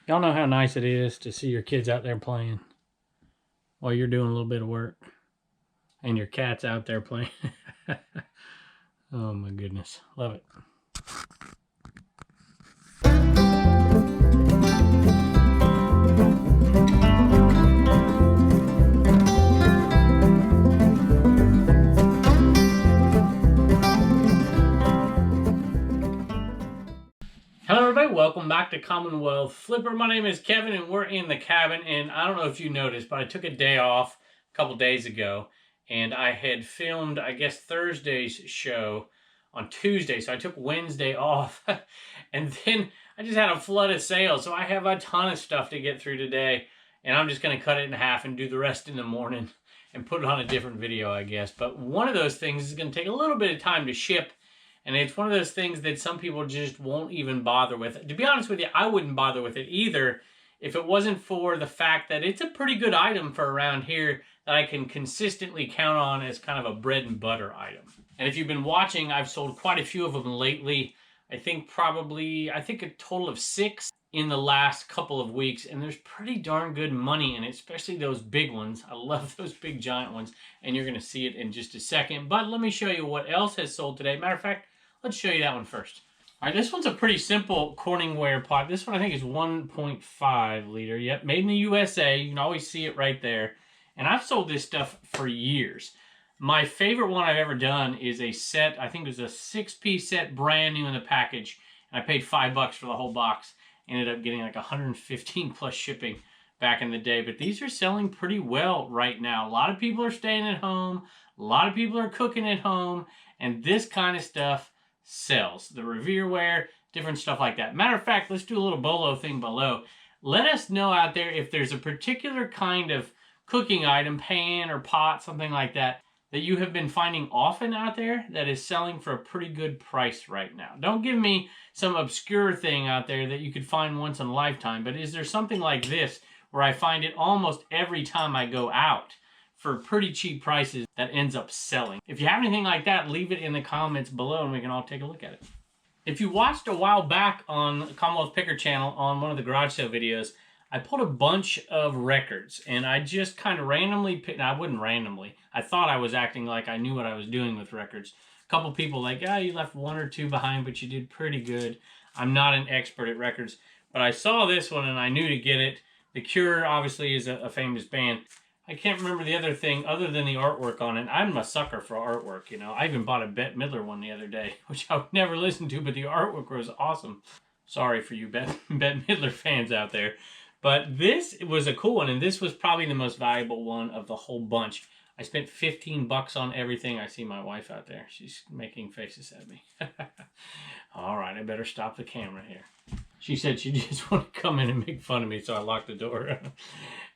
Y'all know how nice it is to see your kids out there playing while you're doing a little bit of work and your cat's out there playing. Oh my goodness. Love it. Hello everybody, welcome back to Commonwealth Flipper. My name is Kevin and we're in the cabin, and I don't know if you noticed, but I took a day off a couple days ago and I had filmed, I guess, Thursday's show on Tuesday, so I took Wednesday off and then I just had a flood of sales, so I have a ton of stuff to get through today, and I'm just going to cut it in half and do the rest in the morning and put it on a different video, I guess. But one of those things is going to take a little bit of time to ship. And it's one of those things that some people just won't even bother with. To be honest with you, I wouldn't bother with it either if it wasn't for the fact that it's a pretty good item for around here that I can consistently count on as kind of a bread and butter item. And if you've been watching, I've sold quite a few of them lately. I think a total of 6 in the last couple of weeks, and there's pretty darn good money in it, especially those big ones. I love those big giant ones, and you're going to see it in just a second. But let me show you what else has sold today. Matter of fact, let's show you that one first. All right, this one's a pretty simple Corningware pot. This one I think is 1.5 liter. Yep, made in the USA. You can always see it right there. And I've sold this stuff for years. My favorite one I've ever done is a set. I think it was a 6-piece set, brand new in the package. And I paid $5 for the whole box. Ended up getting like 115 plus shipping back in the day. But these are selling pretty well right now. A lot of people are staying at home. A lot of people are cooking at home. And this kind of stuff sells. The Revereware, different stuff like that. Matter of fact, let's do a little bolo thing below. Let us know out there if there's a particular kind of cooking item, pan or pot, something like that, that you have been finding often out there that is selling for a pretty good price right now. Don't give me some obscure thing out there that you could find once in a lifetime, but is there something like this where I find it almost every time I go out for pretty cheap prices that ends up selling? If you have anything like that, leave it in the comments below and we can all take a look at it. If you watched a while back on the Commonwealth Picker channel on one of the garage sale videos, I pulled a bunch of records and I just kind of randomly picked. I wouldn't randomly. I thought I was acting like I knew what I was doing with records. A couple people like, you left 1 or 2 behind, but you did pretty good. I'm not an expert at records, but I saw this one and I knew to get it. The Cure obviously is a famous band. I can't remember the other thing other than the artwork on it. I'm a sucker for artwork, you know. I even bought a Bette Midler one the other day, which I would never listen to, but the artwork was awesome. Sorry for you Bette Midler fans out there. But this was a cool one, and this was probably the most valuable one of the whole bunch. I spent $15 on everything. I see my wife out there. She's making faces at me. All right, I better stop the camera here. She said she just wanted to come in and make fun of me, so I locked the door.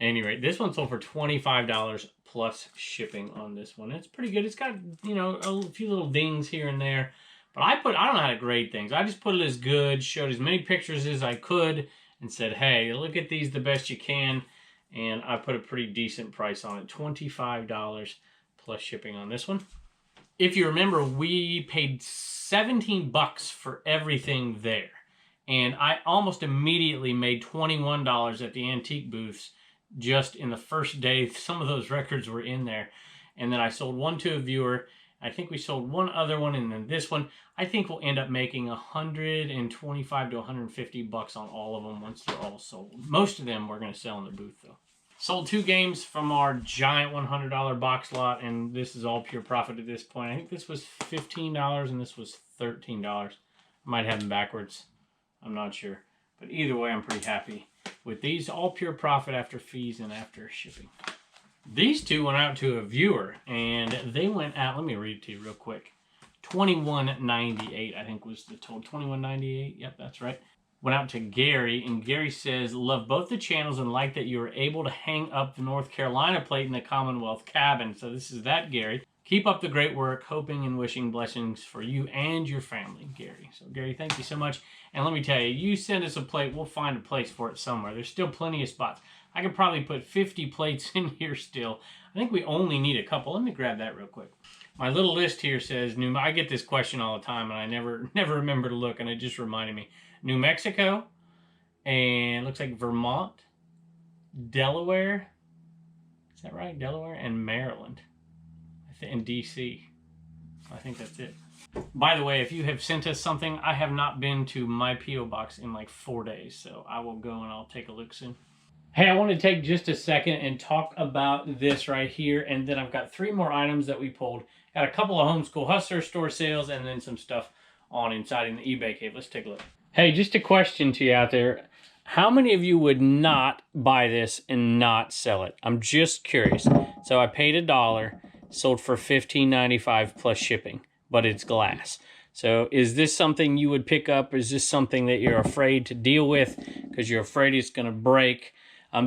Anyway, this one sold for $25 plus shipping on this one. It's pretty good. It's got, you know, a few little dings here and there. But I don't know how to grade things. I just put it as good, showed as many pictures as I could, and said, hey, look at these the best you can. And I put a pretty decent price on it. $25 plus shipping on this one. If you remember, we paid $17 for everything there. And I almost immediately made $21 at the antique booths just in the first day. Some of those records were in there. And then I sold one to a viewer. I think we sold one other one, and then this one. I think we'll end up making $125 to $150 on all of them once they're all sold. Most of them we're going to sell in the booth, though. Sold 2 games from our giant $100 box lot, and this is all pure profit at this point. I think this was $15 and this was $13. I might have them backwards. I'm not sure. But either way, I'm pretty happy with these. All pure profit after fees and after shipping. These 2 went out to a viewer, and they went out, let me read it to you real quick. $21.98, I think was the total. $21.98, yep, that's right. Went out to Gary, and Gary says, love both the channels and like that you were able to hang up the North Carolina plate in the Commonwealth cabin. So this is that, Gary. Keep up the great work, hoping and wishing blessings for you and your family, Gary. So, Gary, thank you so much. And let me tell you, you send us a plate, we'll find a place for it somewhere. There's still plenty of spots. I could probably put 50 plates in here still. I think we only need a couple. Let me grab that real quick. My little list here says, I get this question all the time, and I never remember to look, and it just reminded me. New Mexico, and looks like Vermont, Delaware. Is that right? Delaware and Maryland. And DC. I think that's it. By the way, if you have sent us something, I have not been to my P.O. box in like 4 days, so I will go and I'll take a look soon. Hey, I want to take just a second and talk about this right here, and then I've got 3 more items that we pulled. Got a couple of Homeschool Hustler store sales, and then some stuff on inside in the eBay cave. Let's take a look. Hey, just a question to you out there. How many of you would not buy this and not sell it? I'm just curious. So I paid $1, sold for $15.95 plus shipping, but it's glass. So is this something you would pick up? Is this something that you're afraid to deal with because you're afraid it's going to break?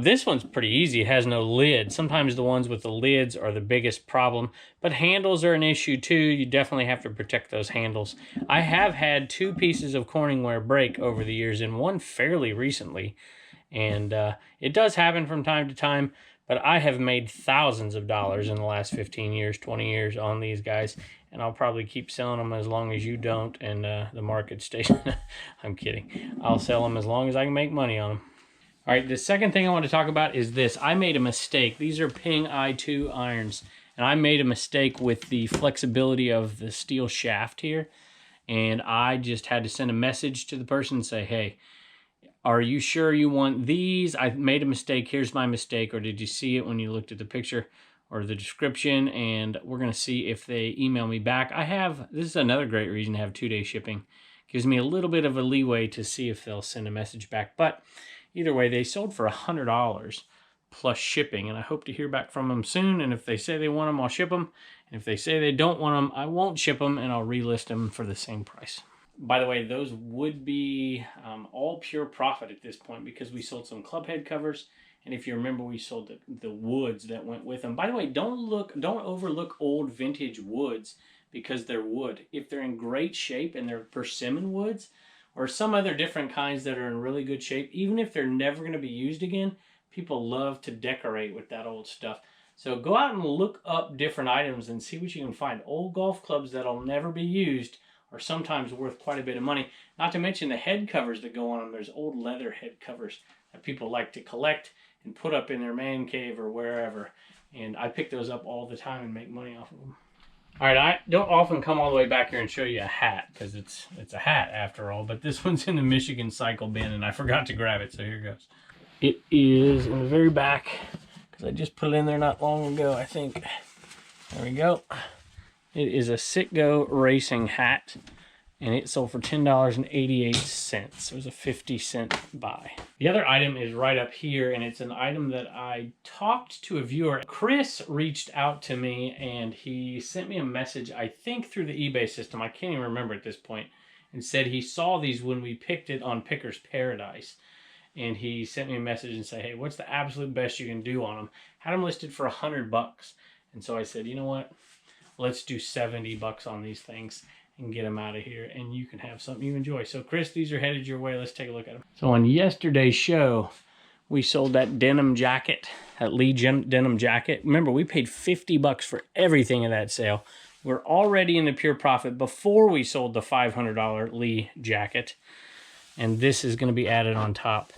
This one's pretty easy. It has no lid. Sometimes the ones with the lids are the biggest problem, but handles are an issue too. You definitely have to protect those handles. I have had 2 pieces of Corningware break over the years, and one fairly recently. And it does happen from time to time, but I have made thousands of dollars in the last 15 years, 20 years on these guys, and I'll probably keep selling them as long as you don't and the market stays. I'm kidding. I'll sell them as long as I can make money on them. All right, the second thing I want to talk about is this. I made a mistake. These are Ping I2 irons, and I made a mistake with the flexibility of the steel shaft here, and I just had to send a message to the person and say, hey, are you sure you want these? I made a mistake. Here's my mistake. Or did you see it when you looked at the picture or the description? And we're going to see if they email me back. This is another great reason to have 2-day shipping. Gives me a little bit of a leeway to see if they'll send a message back. But either way, they sold for $100 plus shipping, and I hope to hear back from them soon. And if they say they want them, I'll ship them. And if they say they don't want them, I won't ship them, and I'll relist them for the same price. By the way, those would be all pure profit at this point because we sold some club head covers, and if you remember, we sold the woods that went with them. By the way, don't overlook old vintage woods because they're wood. If they're in great shape and they're persimmon woods, or some other different kinds that are in really good shape, even if they're never going to be used again, people love to decorate with that old stuff. So go out and look up different items and see what you can find. Old golf clubs that'll never be used are sometimes worth quite a bit of money. Not to mention the head covers that go on them. There's old leather head covers that people like to collect and put up in their man cave or wherever. And I pick those up all the time and make money off of them. All right, I don't often come all the way back here and show you a hat because it's a hat after all, but this one's in the Michigan cycle bin and I forgot to grab it, so here goes. It is in the very back because I just put it in there not long ago, I think. There we go. It is a Citgo racing hat, and it sold for $10.88. It was a 50-cent buy. The other item is right up here, and it's an item that I talked to a viewer. Chris reached out to me, and he sent me a message, I think through the eBay system, I can't even remember at this point, and said he saw these when we picked it on Picker's Paradise. And he sent me a message and said, hey, what's the absolute best you can do on them? Had them listed for $100. And so I said, you know what? Let's do $70 on these things and get them out of here, and you can have something you enjoy. So, Chris, these are headed your way. Let's take a look at them. So, on yesterday's show, we sold that denim jacket, that Lee denim jacket. Remember, we paid $50 for everything in that sale. We're already in the pure profit before we sold the $500 Lee jacket, and this is going to be added on top.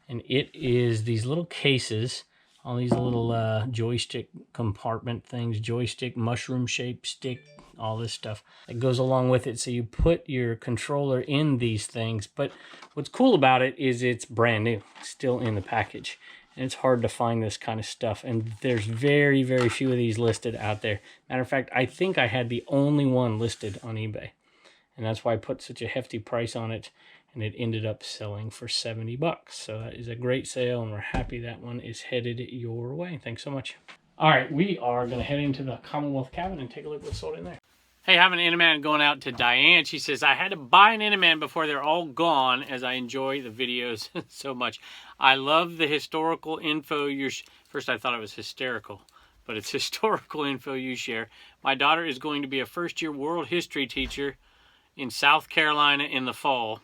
And it is these little cases, all these little joystick compartment things, joystick, mushroom shaped stick, all this stuff that goes along with it. So you put your controller in these things. But what's cool about it is it's brand new, still in the package. And it's hard to find this kind of stuff. And there's very, very few of these listed out there. Matter of fact, I think I had the only one listed on eBay. And that's why I put such a hefty price on it. And it ended up selling for $70. So that is a great sale, and we're happy that one is headed your way. Thanks so much. All right, we are going to head into the Commonwealth cabin and take a look at what's sold in there. Hey, I have an Inaman going out to Diane. She says, I had to buy an Inaman before they're all gone as I enjoy the videos so much. I love the historical info first I thought it was hysterical, but it's historical info you share. My daughter is going to be a first-year world history teacher in South Carolina in the fall.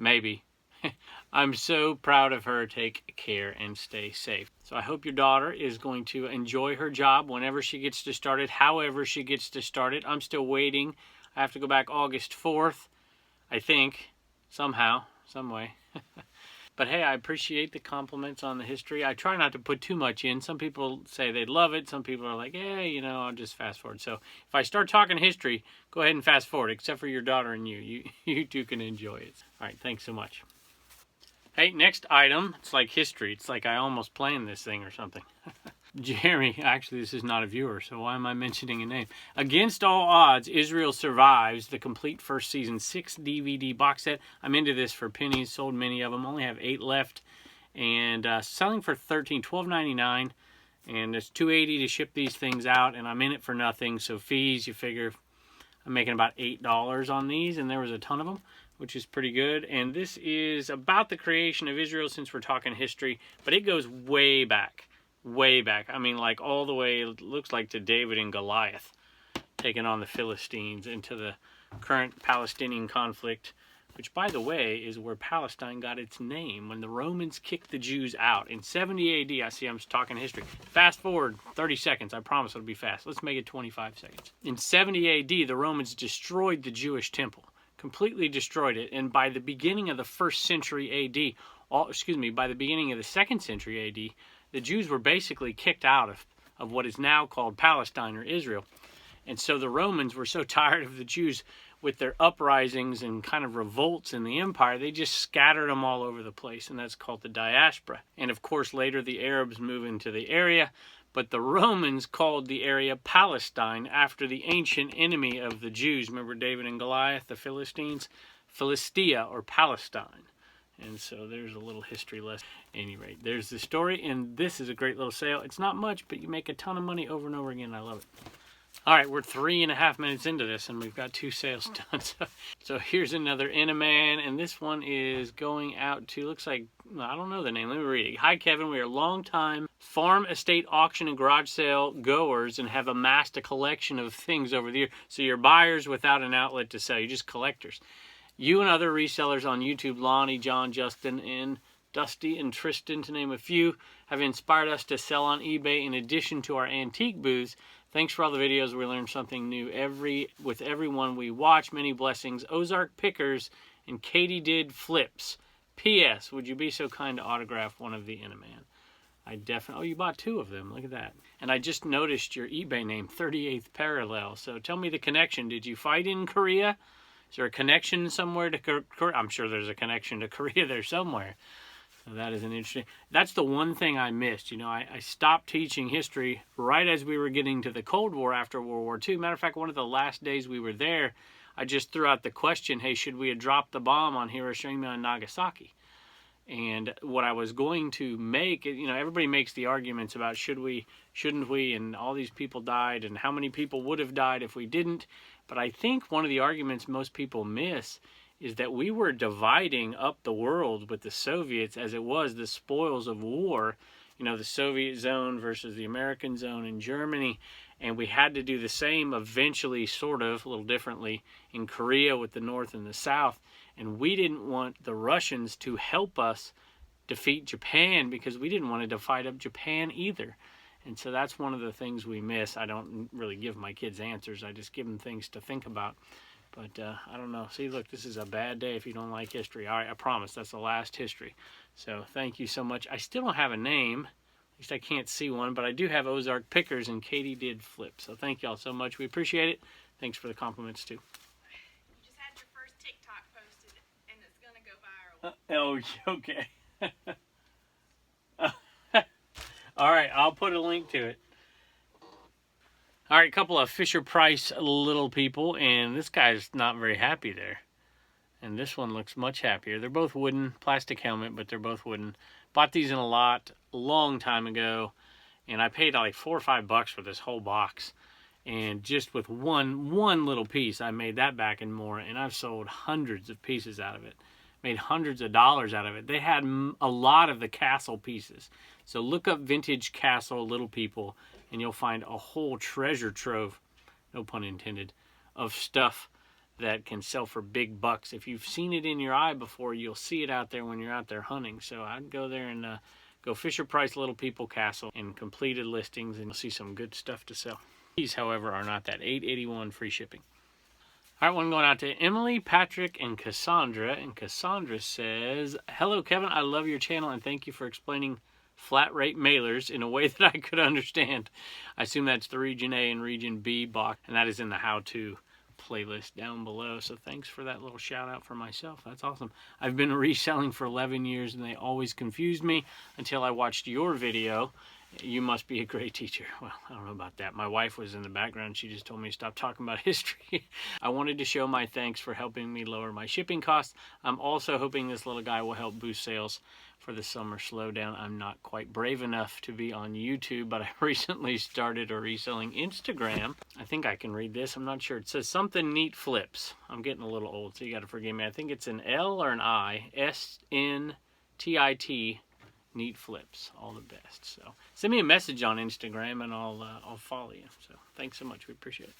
Maybe. I'm so proud of her. Take care and stay safe. So I hope your daughter is going to enjoy her job whenever she gets to start it, however she gets to start it. I'm still waiting. I have to go back August 4th, I think, somehow, some way. But hey, I appreciate the compliments on the history. I try not to put too much in. Some people say they love it. Some people are like, hey, you know, I'll just fast forward. So if I start talking history, go ahead and fast forward, except for your daughter and you. You two can enjoy it. All right, thanks so much. Hey, next item. It's like history. It's like I almost planned this thing or something. Jeremy, actually this is not a viewer, so why am I mentioning a name? Against all odds, Israel survives the complete first season 6 DVD box set. I'm into this for pennies, sold many of them, only have 8 left, and selling for $12.99, and it's $2.80 to ship these things out, and I'm in it for nothing, so fees, you figure I'm making about $8 on these, and there was a ton of them, which is pretty good. And this is about the creation of Israel, since we're talking history, but it goes way back. Way back. I mean, like all the way, it looks like to David and Goliath taking on the Philistines, into the current Palestinian conflict, which, by the way, is where Palestine got its name, when the Romans kicked the Jews out in 70 AD. I see I'm talking history. Fast forward 30 seconds. I promise it'll be fast. Let's make it 25 seconds. In 70 AD, the Romans destroyed the Jewish temple, completely destroyed it, and by the beginning of the 1st century AD, by the beginning of the 2nd century AD, the Jews were basically kicked out of what is now called Palestine or Israel. And so the Romans were so tired of the Jews with their uprisings and kind of revolts in the empire, they just scattered them all over the place, and that's called the diaspora. And of course later the Arabs moved into the area, but the Romans called the area Palestine after the ancient enemy of the Jews. Remember David and Goliath, the Philistines? Philistia, or Palestine. And so there's a little history lesson. At any rate, there's the story, and this is a great little sale. It's not much, but you make a ton of money over and over again. I love it. All right, we're 3.5 minutes into this, and we've got 2 sales done. So here's another Inaman, and this one is going out to, looks like, I don't know the name. Let me read it. Hi, Kevin. We are long-time farm, estate, auction, and garage sale goers and have amassed a collection of things over the year. So you're buyers without an outlet to sell. You're just collectors. You and other resellers on YouTube, Lonnie, John, Justin, and Dusty, and Tristan, to name a few, have inspired us to sell on eBay in addition to our antique booths. Thanks for all the videos. We learn something new with everyone we watch. Many blessings. Ozark Pickers and Katie Did Flips. P.S. Would you be so kind to autograph one of the Inaman? I definitely... Oh, you bought 2 of them. Look at that. And I just noticed your eBay name, 38th Parallel. So tell me the connection. Did you fight in Korea? Is there a connection somewhere to Korea? I'm sure there's a connection to Korea there somewhere. So that is an interesting... That's the one thing I missed. You know, I stopped teaching history right as we were getting to the Cold War after World War II. Matter of fact, one of the last days we were there, I just threw out the question, hey, should we have dropped the bomb on Hiroshima and Nagasaki? And what I was going to make, you know, everybody makes the arguments about should we, shouldn't we, and all these people died, and how many people would have died if we didn't. But I think one of the arguments most people miss is that we were dividing up the world with the Soviets as it was the spoils of war, you know, the Soviet zone versus the American zone in Germany. And we had to do the same eventually, sort of, a little differently, in Korea with the North and the South. And we didn't want the Russians to help us defeat Japan because we didn't want to fight up Japan either. And so that's one of the things we miss. I don't really give my kids answers. I just give them things to think about. But I don't know. See, look, this is a bad day if you don't like history. All right, I promise that's the last history. So thank you so much. I still don't have a name. At least I can't see one. But I do have Ozark Pickers and Katie Did Flip. So thank y'all so much. We appreciate it. Thanks for the compliments, too. You just had your first TikTok posted, and it's going to go viral. Oh, okay. All right, I'll put a link to it. All right, a couple of Fisher-Price little people, and this guy's not very happy there. And this one looks much happier. They're both wooden, plastic helmet, but they're both wooden. Bought these in a lot a long time ago, and I paid like $4 or $5 for this whole box. And just with one little piece, I made that back and more, and I've sold hundreds of pieces out of it. Made hundreds of dollars out of it. They had a lot of the castle pieces. So look up vintage castle little people, and you'll find a whole treasure trove, no pun intended, of stuff that can sell for big bucks. If you've seen it in your eye before, you'll see it out there when you're out there hunting. So I'd go there and go Fisher-Price Little People Castle and completed listings, and you'll see some good stuff to sell. These, however, are not that. $8.81 free shipping. All right, one going out to Emily, Patrick, and Cassandra. And Cassandra says, "Hello, Kevin. I love your channel and thank you for explaining flat rate mailers in a way that I could understand. I assume that's the Region A and Region B box, and that is in the how-to playlist down below. So thanks for that little shout out for myself. That's awesome. I've been reselling for 11 years and they always confused me until I watched your video. You must be a great teacher." Well, I don't know about that. My wife was in the background. She just told me to stop talking about history. "I wanted to show my thanks for helping me lower my shipping costs. I'm also hoping this little guy will help boost sales for the summer slowdown. I'm not quite brave enough to be on YouTube, but I recently started a reselling Instagram." I think I can read this. I'm not sure. It says something neat flips. I'm getting a little old, so you got to forgive me. I think it's an L or an I. SNTIT. Neat flips. All the best. So send me a message on Instagram and I'll follow you. So thanks so much. We appreciate it.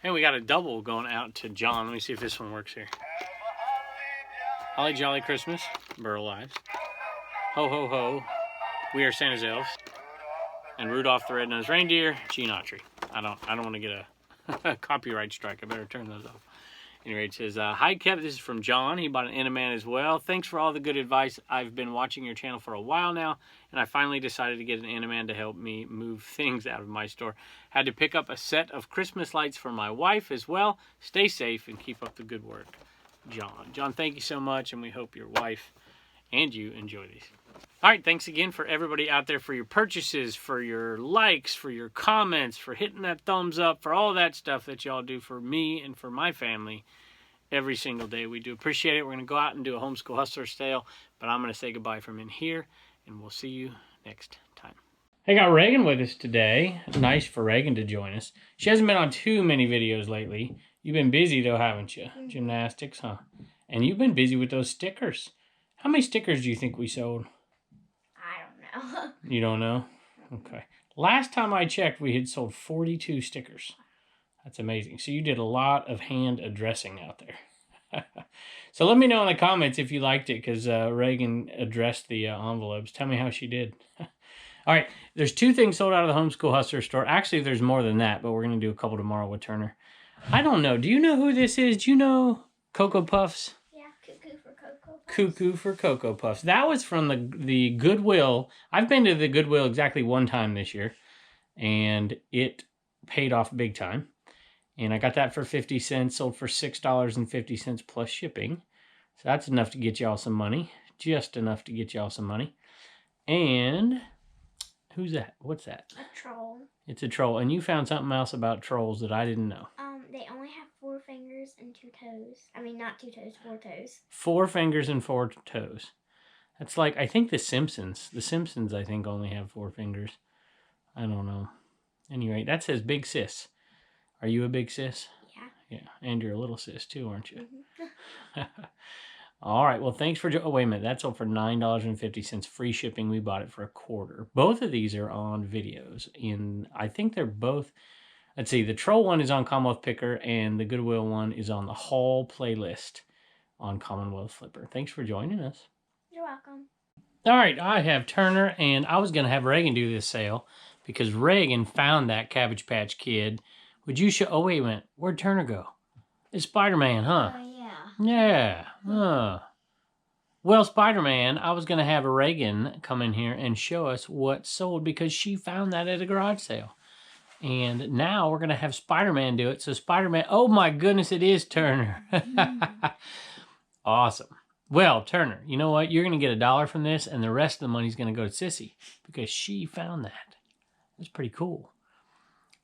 And we got a double going out to John. Let me see if this one works here. "Holly Jolly Christmas, Burl Lives. Ho ho ho, we are Santa's elves. And Rudolph the Red-Nosed Reindeer, Gene Autry." I don't want to get a copyright strike. I better turn those off. Anyway, it says, "Hi, Kevin. This is from John. He bought an Enaman as well. Thanks for all the good advice. I've been watching your channel for a while now, and I finally decided to get an Enaman to help me move things out of my store. Had to pick up a set of Christmas lights for my wife as well. Stay safe and keep up the good work, John." John, thank you so much, and we hope your wife and you enjoy these. All right, thanks again for everybody out there for your purchases, for your likes, for your comments, for hitting that thumbs up, for all that stuff that y'all do for me and for my family every single day. We do appreciate it. We're going to go out and do a Homeschool Hustler sale, but I'm going to say goodbye from in here, and we'll see you next time. I got Reagan with us today. Nice for Reagan to join us. She hasn't been on too many videos lately. You've been busy, though, haven't you? Mm-hmm. Gymnastics, huh? And you've been busy with those stickers. How many stickers do you think we sold? You don't know? Okay. Last time I checked, we had sold 42 stickers. That's amazing. So you did a lot of hand addressing out there. So let me know in the comments if you liked it, because Reagan addressed the envelopes. Tell me how she did. All right. There's 2 things sold out of the Homeschool Hustler store. Actually, there's more than that, but we're going to do a couple tomorrow with Turner. I don't know. Do you know who this is? Do you know Cocoa Puffs? Cuckoo for Cocoa Puffs. That was from the Goodwill. I've been to the Goodwill exactly one time this year, and it paid off big time. And I got that for 50 cents, sold for $6.50 plus shipping. So that's enough to get y'all some money. Just enough to get y'all some money. And who's that? What's that? A troll. It's a troll. And you found something else about trolls that I didn't know. They only have 4 fingers and 2 toes. I mean, not 2 toes, 4 toes. 4 fingers and 4 toes. That's like, I think The Simpsons. The Simpsons, I think, only have 4 fingers. I don't know. Anyway, that says big sis. Are you a big sis? Yeah. Yeah, and you're a little sis too, aren't you? Mm-hmm. All right, well, thanks for... Oh, wait a minute. That's all for $9.50. Free shipping. We bought it for $1.25. Both of these are on videos. I think they're both... Let's see, the Troll one is on Commonwealth Picker, and the Goodwill one is on the Haul playlist on Commonwealth Flipper. Thanks for joining us. You're welcome. All right, I have Turner, and I was going to have Reagan do this sale because Reagan found that Cabbage Patch Kid. Would you show... Oh, wait a minute. Where'd Turner go? It's Spider-Man, huh? Yeah. Yeah. Well, Spider-Man, I was going to have Reagan come in here and show us what sold because she found that at a garage sale. And now we're going to have Spider-Man do it. So Spider-Man, oh my goodness, it is Turner. Awesome. Well, Turner, you know what? You're going to get $1 from this, and the rest of the money's going to go to Sissy because she found that. That's pretty cool.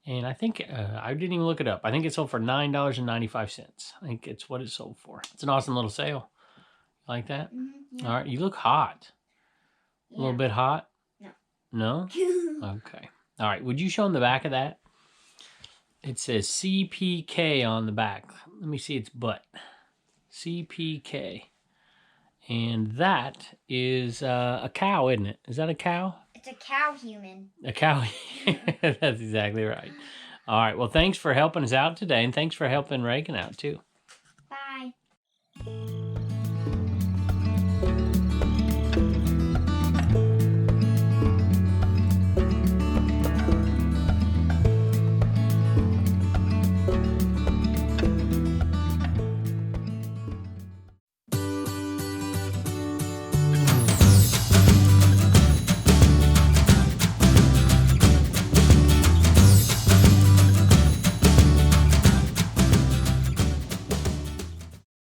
And I think, I didn't even look it up. I think it sold for $9.95. I think it's what it sold for. It's an awesome little sale. Like that? Mm-hmm, yeah. All right, you look hot. Yeah. A little bit hot? No. No? Okay. All right, would you show them the back of that? It says CPK on the back. Let me see its butt. CPK. And that is a cow, isn't it? Is that a cow? It's a cow human. A cow. That's exactly right. All right, well, thanks for helping us out today, and thanks for helping Reagan out, too. Bye.